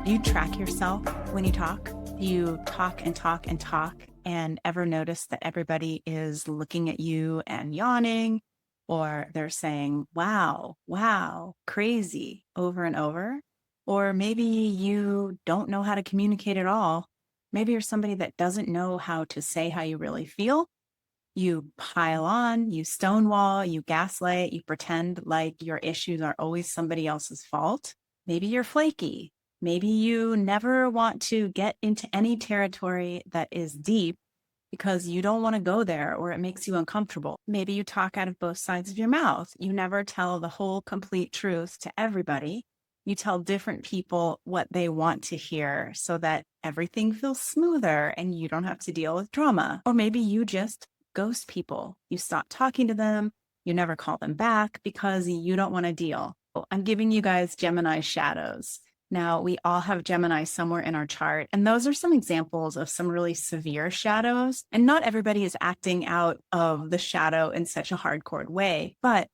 Do you track yourself when you talk? Do you talk and talk and talk and ever notice that everybody is looking at you and yawning, or they're saying, wow, wow, crazy over and over? Or maybe you don't know how to communicate at all. Maybe you're somebody that doesn't know how to say how you really feel. You pile on, you stonewall, you gaslight, you pretend like your issues are always somebody else's fault. Maybe you're flaky. Maybe you never want to get into any territory that is deep because you don't want to go there or it makes you uncomfortable. Maybe you talk out of both sides of your mouth. You never tell the whole complete truth to everybody. You tell different people what they want to hear so that everything feels smoother and you don't have to deal with drama. Or maybe you just ghost people. You stop talking to them. You never call them back because you don't want to deal. I'm giving you guys Gemini shadows. Now, we all have Gemini somewhere in our chart, and those are some examples of some really severe shadows. And not everybody is acting out of the shadow in such a hardcore way, but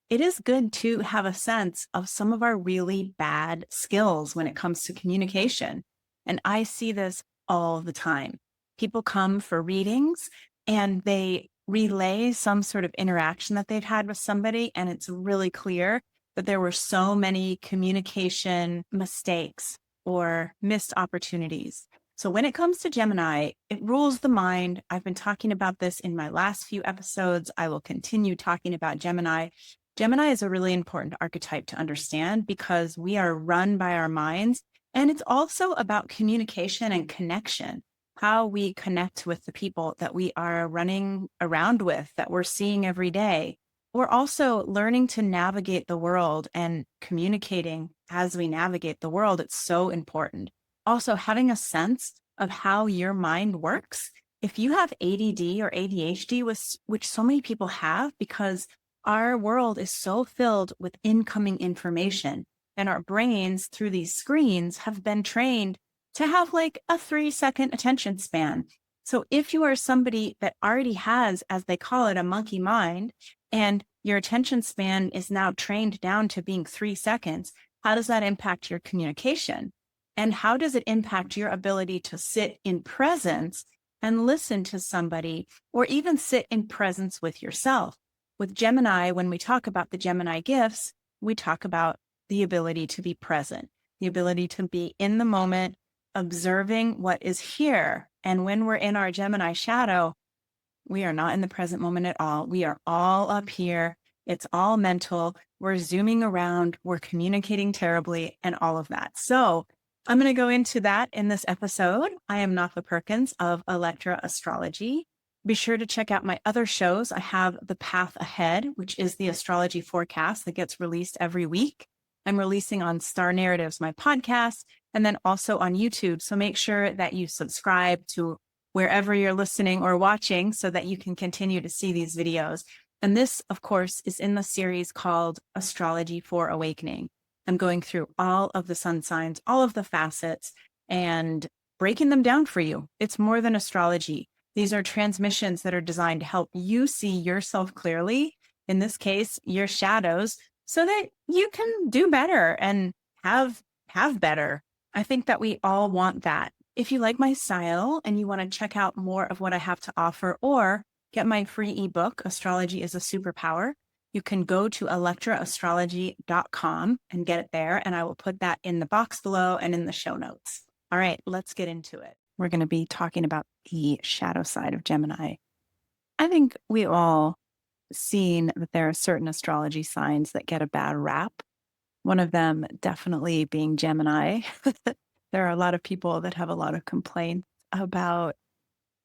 it is good to have a sense of some of our really bad skills when it comes to communication. And I see this all the time. People come for readings and they relay some sort of interaction that they've had with somebody, and it's really clear that there were so many communication mistakes or missed opportunities. So when it comes to Gemini, it rules the mind. I've been talking about this in my last few episodes. I will continue talking about Gemini. Gemini is a really important archetype to understand because we are run by our minds. And it's also about communication and connection, how we connect with the people that we are running around with, that we're seeing every day. We're also learning to navigate the world and communicating as we navigate the world. It's so important. Also, having a sense of how your mind works. If you have ADD or ADHD, which so many people have, because our world is so filled with incoming information, and our brains through these screens have been trained to have like a 3-second attention span. So if you are somebody that already has, as they call it, a monkey mind, and your attention span is now trained down to being 3 seconds, how does that impact your communication? And how does it impact your ability to sit in presence and listen to somebody, or even sit in presence with yourself? With Gemini, when we talk about the Gemini gifts, we talk about the ability to be present, the ability to be in the moment, observing what is here. And when we're in our Gemini shadow, we are not in the present moment at all. We are all up here. It's all mental. We're zooming around. We're communicating terribly and all of that. So I'm going to go into that in this episode. I am Nafa Perkins of Electra Astrology. Be sure to check out my other shows. I have The Path Ahead, which is the astrology forecast that gets released every week. I'm releasing on Star Narratives, my podcast, and then also on YouTube. So make sure that you subscribe to wherever you're listening or watching so that you can continue to see these videos. And this, of course, is in the series called Astrology for Awakening. I'm going through all of the sun signs, all of the facets, and breaking them down for you. It's more than astrology. These are transmissions that are designed to help you see yourself clearly, in this case, your shadows, so that you can do better and have better. I think that we all want that. If you like my style and you want to check out more of what I have to offer or get my free ebook, Astrology is a Superpower, you can go to electraastrology.com and get it there. And I will put that in the box below and in the show notes. All right, let's get into it. We're going to be talking about the shadow side of Gemini. I think we all seen that there are certain astrology signs that get a bad rap. One of them definitely being Gemini. There are a lot of people that have a lot of complaints about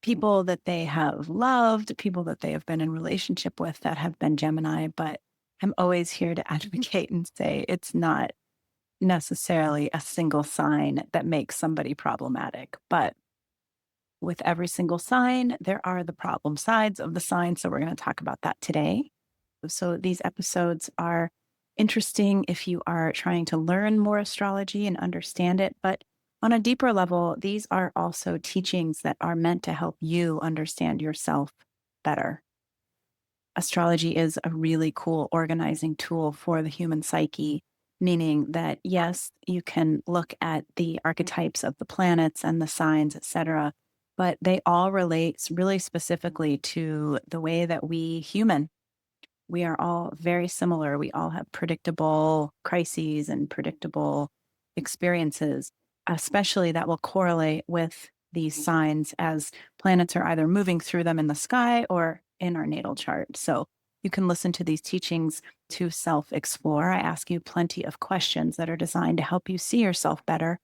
people that they have loved, people that they have been in relationship with that have been Gemini. But I'm always here to advocate and say it's not necessarily a single sign that makes somebody problematic. But with every single sign, there are the problem sides of the sign. So we're going to talk about that today. So these episodes are interesting if you are trying to learn more astrology and understand it. But on a deeper level, these are also teachings that are meant to help you understand yourself better. Astrology is a really cool organizing tool for the human psyche. meaning that, yes, you can look at the archetypes of the planets and the signs, etc., but they all relate really specifically to the way that we are all very similar. We all have predictable crises and predictable experiences, especially that will correlate with these signs as planets are either moving through them in the sky or in our natal chart. So you can listen to these teachings to self explore. I ask you plenty of questions that are designed to help you see yourself better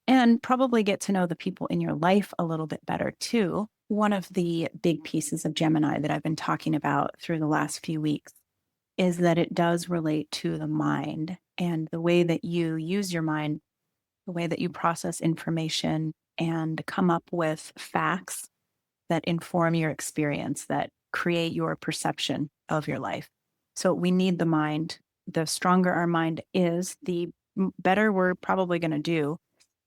and probably get to know the people in your life a little bit better too. One of the big pieces of Gemini that I've been talking about through the last few weeks is that it does relate to the mind and the way that you use your mind, the way that you process information and come up with facts that inform your experience, that create your perception of your life. So we need the mind. The stronger our mind is, the better we're probably going to do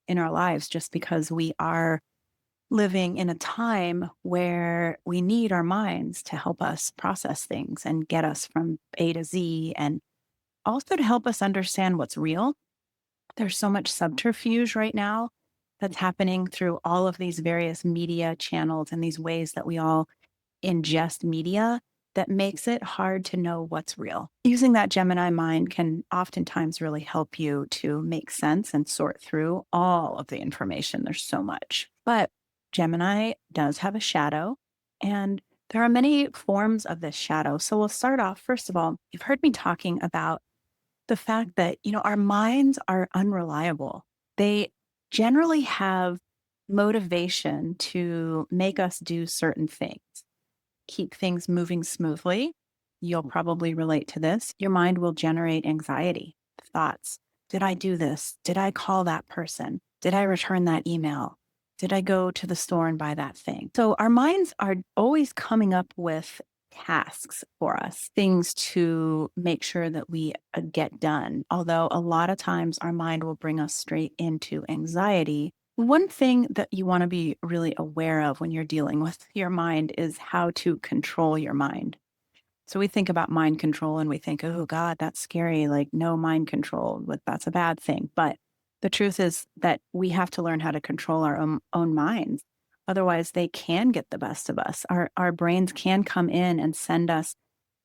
in our lives, just because we are living in a time where we need our minds to help us process things and get us from A to Z, and also to help us understand what's real. There's so much subterfuge right now that's happening through all of these various media channels and these ways that we all ingest media that makes it hard to know what's real. Using that Gemini mind can oftentimes really help you to make sense and sort through all of the information. There's so much. But Gemini does have a shadow, and there are many forms of this shadow. So we'll start off, first of all, you've heard me talking about the fact that, our minds are unreliable. They generally have motivation to make us do certain things, keep things moving smoothly. You'll probably relate to this. Your mind will generate anxiety, thoughts. Did I do this? Did I call that person? Did I return that email? Did I go to the store and buy that thing? So our minds are always coming up with tasks for us, things to make sure that we get done. Although a lot of times our mind will bring us straight into anxiety. One thing that you want to be really aware of when you're dealing with your mind is how to control your mind. So we think about mind control and we think, oh God, that's scary. Like, no mind control, but that's a bad thing. But the truth is that we have to learn how to control our own minds. Otherwise, they can get the best of us. Our brains can come in and send us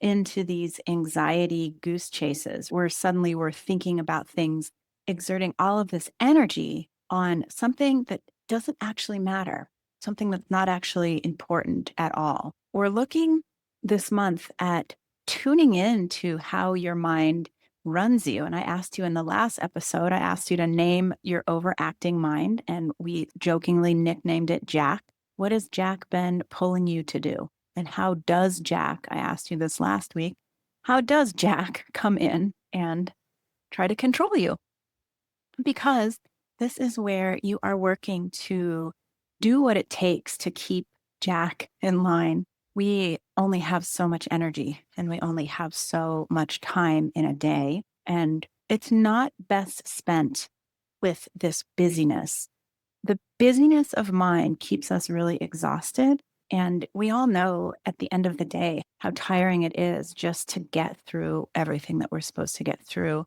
into these anxiety goose chases where suddenly we're thinking about things, exerting all of this energy on something that doesn't actually matter, something that's not actually important at all. We're looking this month at tuning in to how your mind runs you. And I asked you in the last episode, I asked you to name your overacting mind, and we jokingly nicknamed it Jack. What has Jack been pulling you to do? And how does Jack, I asked you this last week, how does Jack come in and try to control you? Because this is where you are working to do what it takes to keep Jack in line. We only have so much energy and we only have so much time in a day. And it's not best spent with this busyness. The busyness of mind keeps us really exhausted. And we all know at the end of the day how tiring it is just to get through everything that we're supposed to get through.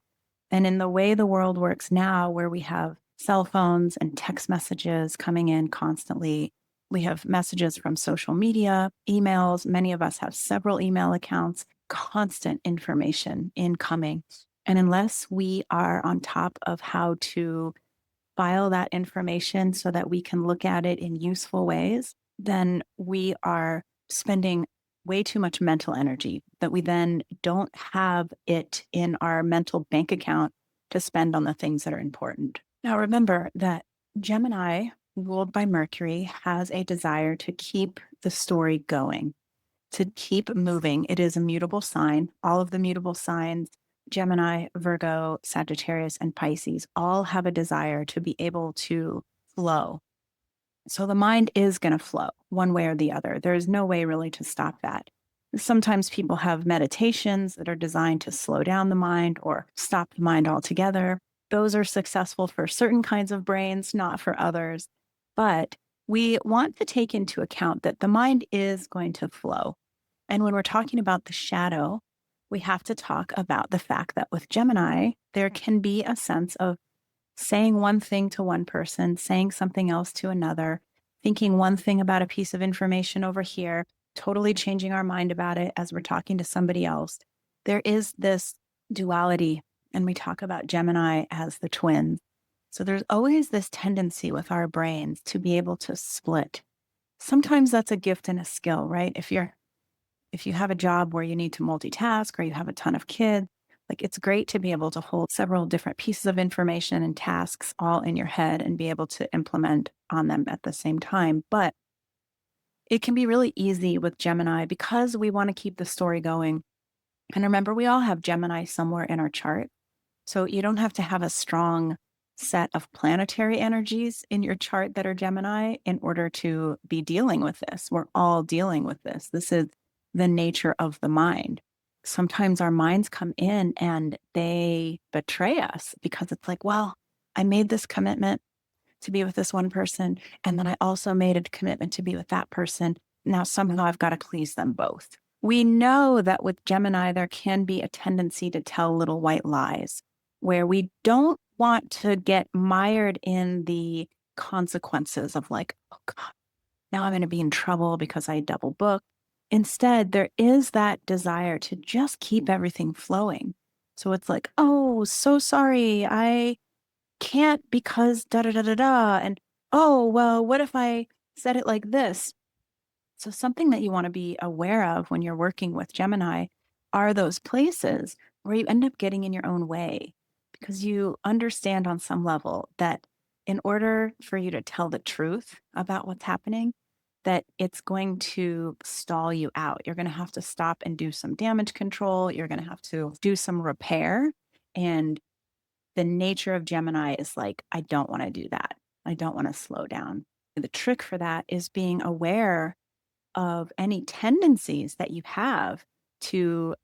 And in the way the world works now, where we have cell phones and text messages coming in constantly, we have messages from social media, emails. Many of us have several email accounts, constant information incoming. And unless we are on top of how to file that information so that we can look at it in useful ways, then we are spending way too much mental energy that we then don't have it in our mental bank account to spend on the things that are important. Now, remember that Gemini, ruled by Mercury, has a desire to keep the story going, to keep moving. It is a mutable sign. All of the mutable signs, Gemini, Virgo, Sagittarius, and Pisces, all have a desire to be able to flow. So the mind is going to flow one way or the other. There's no way really to stop that. Sometimes people have meditations that are designed to slow down the mind or stop the mind altogether. Those are successful for certain kinds of brains, not for others. But we want to take into account that the mind is going to flow. And when we're talking about the shadow, we have to talk about the fact that with Gemini, there can be a sense of saying one thing to one person, saying something else to another, thinking one thing about a piece of information over here, totally changing our mind about it as we're talking to somebody else. There is this duality, and we talk about Gemini as the twins. So there's always this tendency with our brains to be able to split. Sometimes that's a gift and a skill, right? If you have a job where you need to multitask or you have a ton of kids, like it's great to be able to hold several different pieces of information and tasks all in your head and be able to implement on them at the same time. But it can be really easy with Gemini because we want to keep the story going. And remember, we all have Gemini somewhere in our chart. So you don't have to have a strong set of planetary energies in your chart that are Gemini in order to be dealing with this. We're all dealing with this. This is the nature of the mind. Sometimes our minds come in and they betray us because it's like, well, I made this commitment to be with this one person. And then I also made a commitment to be with that person. Now somehow I've got to please them both. We know that with Gemini, there can be a tendency to tell little white lies where we don't want to get mired in the consequences of like, oh God, now I'm going to be in trouble because I double booked. Instead, there is that desire to just keep everything flowing. So it's like, oh, so sorry. I can't because da da da da da. And oh, well, what if I said it like this? So, something that you want to be aware of when you're working with Gemini are those places where you end up getting in your own way because you understand on some level that in order for you to tell the truth about what's happening, that it's going to stall you out. You're going to have to stop and do some damage control. You're going to have to do some repair. And the nature of Gemini is like, I don't want to do that. I don't want to slow down. The trick for that is being aware of any tendencies that you have to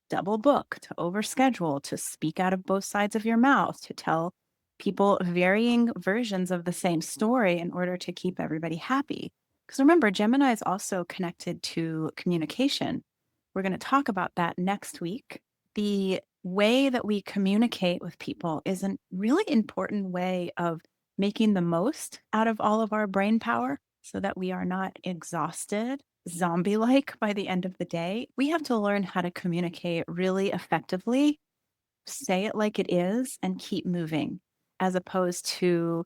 double book, to overschedule, to speak out of both sides of your mouth, to tell people varying versions of the same story in order to keep everybody happy. Because remember, Gemini is also connected to communication. We're going to talk about that next week. The way that we communicate with people is a really important way of making the most out of all of our brain power so that we are not exhausted, zombie like by the end of the day. We have to learn how to communicate really effectively, say it like it is, and keep moving, as opposed to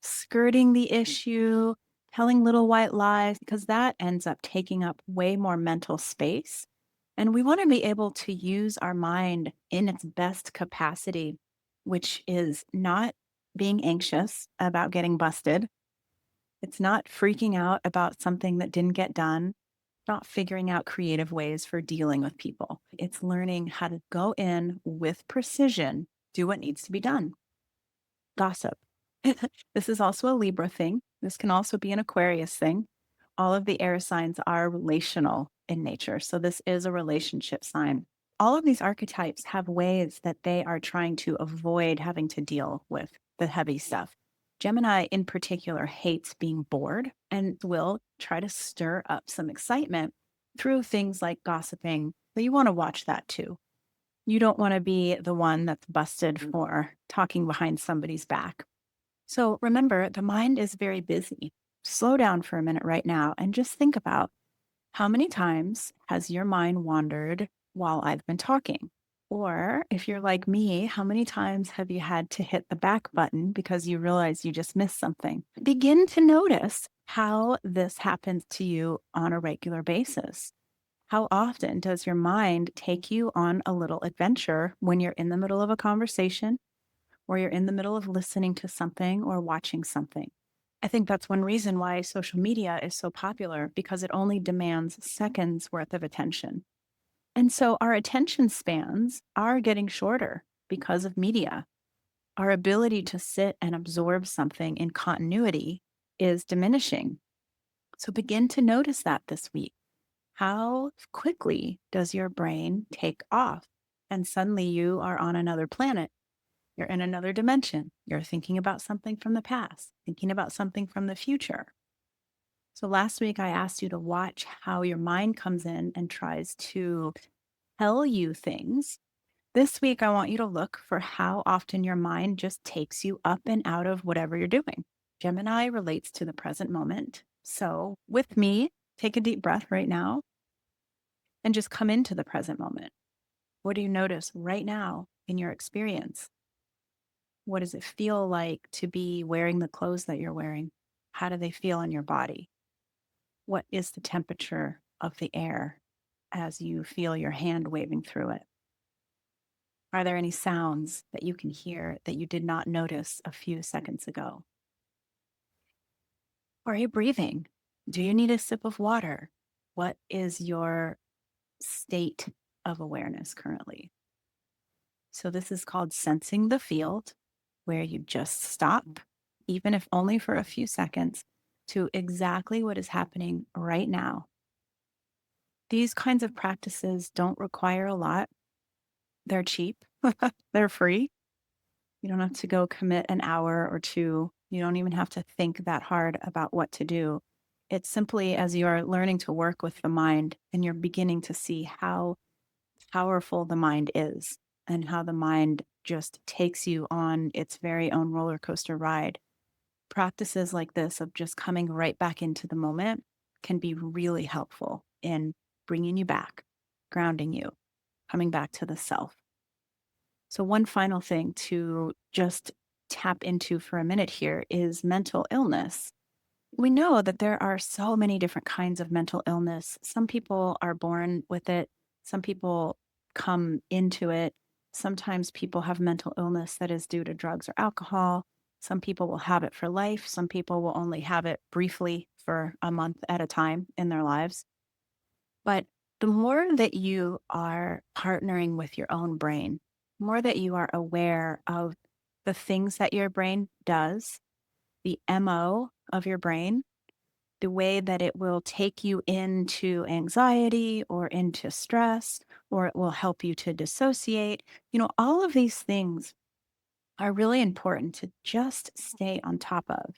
skirting the issue, telling little white lies, because that ends up taking up way more mental space. And we want to be able to use our mind in its best capacity, which is not being anxious about getting busted. It's not freaking out about something that didn't get done, not figuring out creative ways for dealing with people. It's learning how to go in with precision, do what needs to be done. Gossip. This is also a Libra thing. This can also be an Aquarius thing. All of the air signs are relational in nature. So this is a relationship sign. All of these archetypes have ways that they are trying to avoid having to deal with the heavy stuff. Gemini, in particular, hates being bored and will try to stir up some excitement through things like gossiping. So you want to watch that too. You don't want to be the one that's busted for talking behind somebody's back. So remember, the mind is very busy. Slow down for a minute right now and just think about how many times has your mind wandered while I've been talking? Or if you're like me, how many times have you had to hit the back button because you realize you just missed something? Begin to notice how this happens to you on a regular basis. How often does your mind take you on a little adventure when you're in the middle of a conversation or you're in the middle of listening to something or watching something? I think that's one reason why social media is so popular because it only demands seconds worth of attention. And so our attention spans are getting shorter because of media. Our ability to sit and absorb something in continuity is diminishing. So begin to notice that this week. How quickly does your brain take off? And suddenly you are on another planet. You're in another dimension. You're thinking about something from the past, thinking about something from the future. So last week, I asked you to watch how your mind comes in and tries to tell you things. This week, I want you to look for how often your mind just takes you up and out of whatever you're doing. Gemini relates to the present moment. So, with me, take a deep breath right now and just come into the present moment. What do you notice right now in your experience? What does it feel like to be wearing the clothes that you're wearing? How do they feel in your body? What is the temperature of the air as you feel your hand waving through it? Are there any sounds that you can hear that you did not notice a few seconds ago? Are you breathing? Do you need a sip of water? What is your state of awareness currently? So, this is called sensing the field, where you just stop, even if only for a few seconds, to exactly what is happening right now. These kinds of practices don't require a lot. They're cheap, they're free. You don't have to go commit an hour or two. You don't even have to think that hard about what to do. It's simply as you are learning to work with the mind and you're beginning to see how powerful the mind is and how the mind just takes you on its very own roller coaster ride. Practices like this of just coming right back into the moment can be really helpful in bringing you back, grounding you, coming back to the self. So, one final thing to just tap into for a minute here is mental illness. We know that there are so many different kinds of mental illness. Some people are born with it, some people come into it. Sometimes people have mental illness that is due to drugs or alcohol. Some people will have it for life. Some people will only have it briefly for a month at a time in their lives. But the more that you are partnering with your own brain, the more that you are aware of the things that your brain does, the MO of your brain, the way that it will take you into anxiety or into stress, or it will help you to dissociate. All of these things are really important to just stay on top of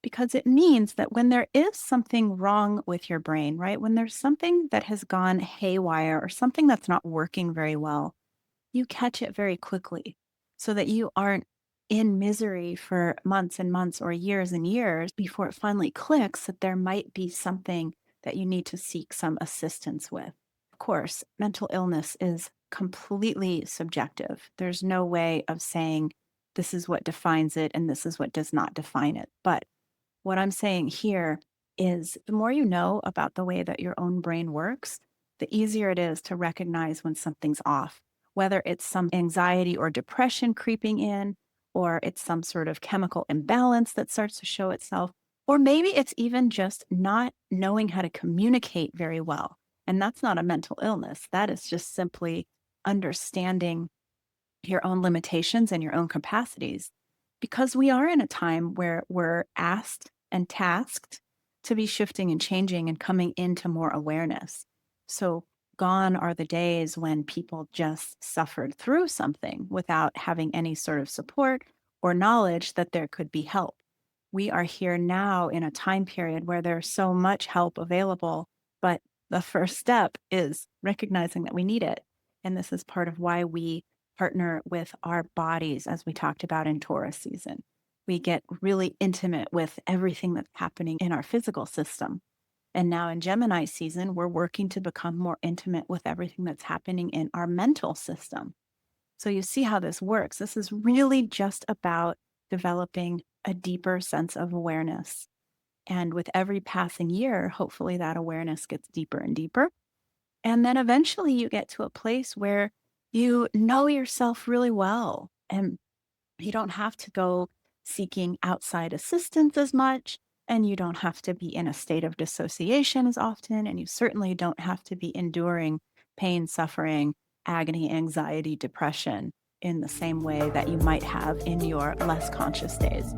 because it means that when there is something wrong with your brain, right? When there's something that has gone haywire or something that's not working very well, you catch it very quickly so that you aren't in misery for months and months or years and years before it finally clicks that there might be something that you need to seek some assistance with. Of course, mental illness is completely subjective. There's no way of saying this is what defines it and this is what does not define it. But what I'm saying here is the more you know about the way that your own brain works, the easier it is to recognize when something's off, whether it's some anxiety or depression creeping in, or it's some sort of chemical imbalance that starts to show itself, or maybe it's even just not knowing how to communicate very well. And that's not a mental illness. That is just simply understanding your own limitations and your own capacities because we are in a time where we're asked and tasked to be shifting and changing and coming into more awareness. So, gone are the days when people just suffered through something without having any sort of support or knowledge that there could be help. We are here now in a time period where there's so much help available, but the first step is recognizing that we need it. And this is part of why we partner with our bodies, as we talked about in Taurus season. We get really intimate with everything that's happening in our physical system. And now in Gemini season, we're working to become more intimate with everything that's happening in our mental system. So you see how this works. This is really just about developing a deeper sense of awareness. And with every passing year, hopefully that awareness gets deeper and deeper. And then eventually you get to a place where you know yourself really well and you don't have to go seeking outside assistance as much. And you don't have to be in a state of dissociation as often. And you certainly don't have to be enduring pain, suffering, agony, anxiety, depression in the same way that you might have in your less conscious days.